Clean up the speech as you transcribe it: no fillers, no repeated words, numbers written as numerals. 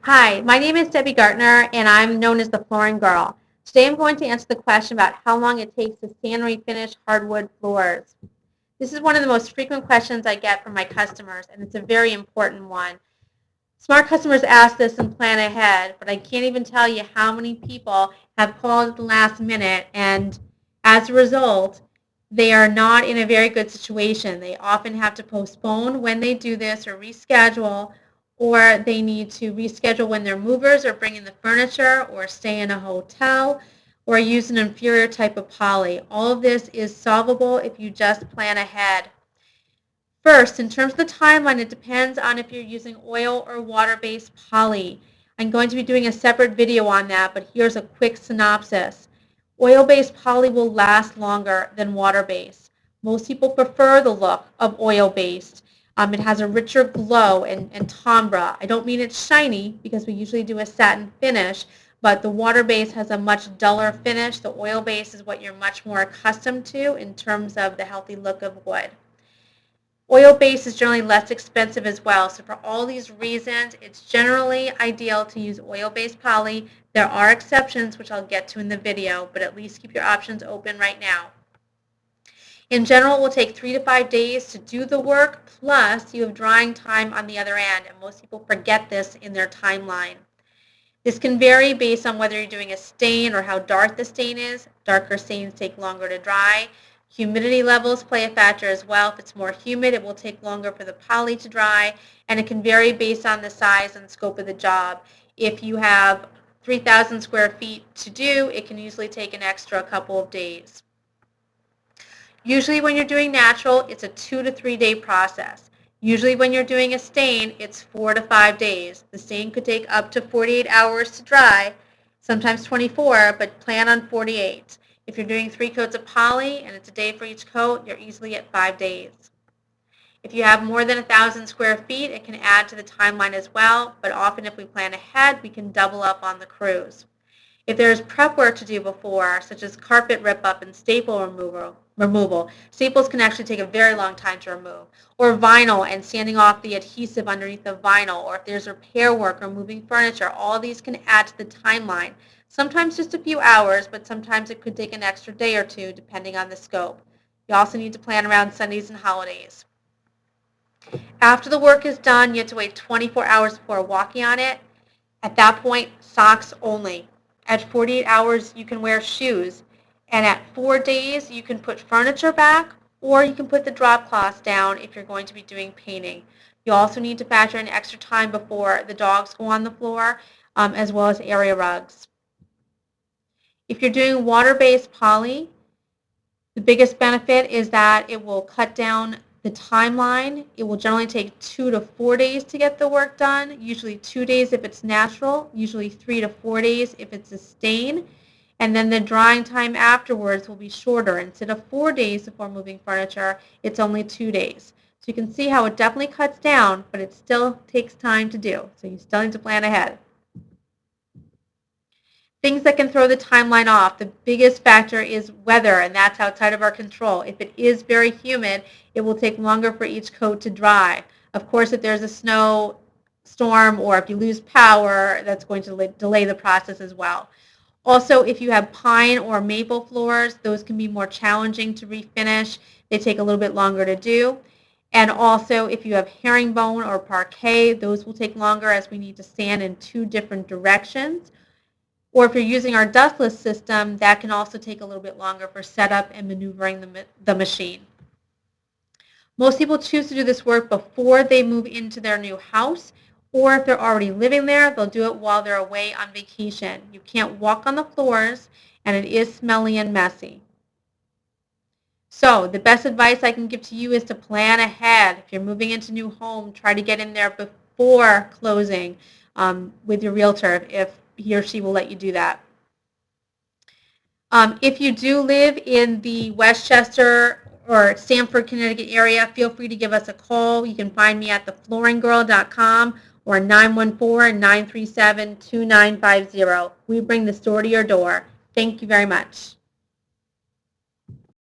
Hi, my name is Debbie Gartner and I'm known as the Flooring Girl. Today I'm going to answer the question about how long it takes to sand and refinish hardwood floors. This is one of the most frequent questions I get from my customers, and it's a very important one. Smart customers ask this and plan ahead, but I can't even tell you how many people have called at the last minute, and as a result, they are not in a very good situation. They often have to postpone when they do this or reschedule, or they need to reschedule when they're movers or bring in the furniture or stay in a hotel or use an inferior type of poly. All of this is solvable if you just plan ahead. First, in terms of the timeline, it depends on if you're using oil or water-based poly. I'm going to be doing a separate video on that, but here's a quick synopsis. Oil-based poly will last longer than water-based. Most people prefer the look of oil-based. It has a richer glow and timbre. I don't mean it's shiny because we usually do a satin finish, but the water-based has a much duller finish. The oil-based is what you're much more accustomed to in terms of the healthy look of wood. Oil-based is generally less expensive as well, so for all these reasons, it's generally ideal to use oil-based poly. There are exceptions, which I'll get to in the video, but at least keep your options open right now. In general, it will take 3 to 5 days to do the work, plus you have drying time on the other end, and most people forget this in their timeline. This can vary based on whether you're doing a stain or how dark the stain is. Darker stains take longer to dry. Humidity levels play a factor as well. If it's more humid, it will take longer for the poly to dry, and it can vary based on the size and scope of the job. If you have 3,000 square feet to do, it can usually take an extra couple of days. Usually when you're doing natural, it's a 2 to 3 day process. Usually when you're doing a stain, it's 4 to 5 days. The stain could take up to 48 hours to dry, sometimes 24, but plan on 48. If you're doing 3 coats of poly and it's a day for each coat, you're easily at 5 days. If you have more than 1,000 square feet, it can add to the timeline as well, but often if we plan ahead, we can double up on the crews. If there is prep work to do before, such as carpet rip-up and staple removal, staples can actually take a very long time to remove, or vinyl and sanding off the adhesive underneath the vinyl, or if there's repair work or moving furniture, all of these can add to the timeline. Sometimes just a few hours, but sometimes it could take an extra day or two depending on the scope. You also need to plan around Sundays and holidays. After the work is done, you have to wait 24 hours before walking on it. At that point, socks only. At 48 hours, you can wear shoes. And at 4 days, you can put furniture back, or you can put the drop cloths down if you're going to be doing painting. You also need to factor in extra time before the dogs go on the floor, as well as area rugs. If you're doing water-based poly, the biggest benefit is that it will cut down the timeline. It will generally take 2 to 4 days to get the work done, usually 2 days if it's natural, usually 3 to 4 days if it's a stain. And then the drying time afterwards will be shorter. Instead of 4 days before moving furniture, it's only 2 days. So you can see how it definitely cuts down, but it still takes time to do. So you still need to plan ahead. Things that can throw the timeline off. The biggest factor is weather, and that's outside of our control. If it is very humid, it will take longer for each coat to dry. Of course, if there's a snow storm or if you lose power, that's going to delay the process as well. Also, if you have pine or maple floors, those can be more challenging to refinish. They take a little bit longer to do. And also, if you have herringbone or parquet, those will take longer as we need to sand in 2 different directions. Or if you're using our dustless system, that can also take a little bit longer for setup and maneuvering the machine. Most people choose to do this work before they move into their new house, or if they're already living there, they'll do it while they're away on vacation. You can't walk on the floors, and it is smelly and messy. So the best advice I can give to you is to plan ahead. If you're moving into a new home, try to get in there before closing with your realtor if he or she will let you do that. If you do live in the Westchester or Stamford, Connecticut area, feel free to give us a call. You can find me at theflooringgirl.com or 914-937-2950. We bring the store to your door. Thank you very much.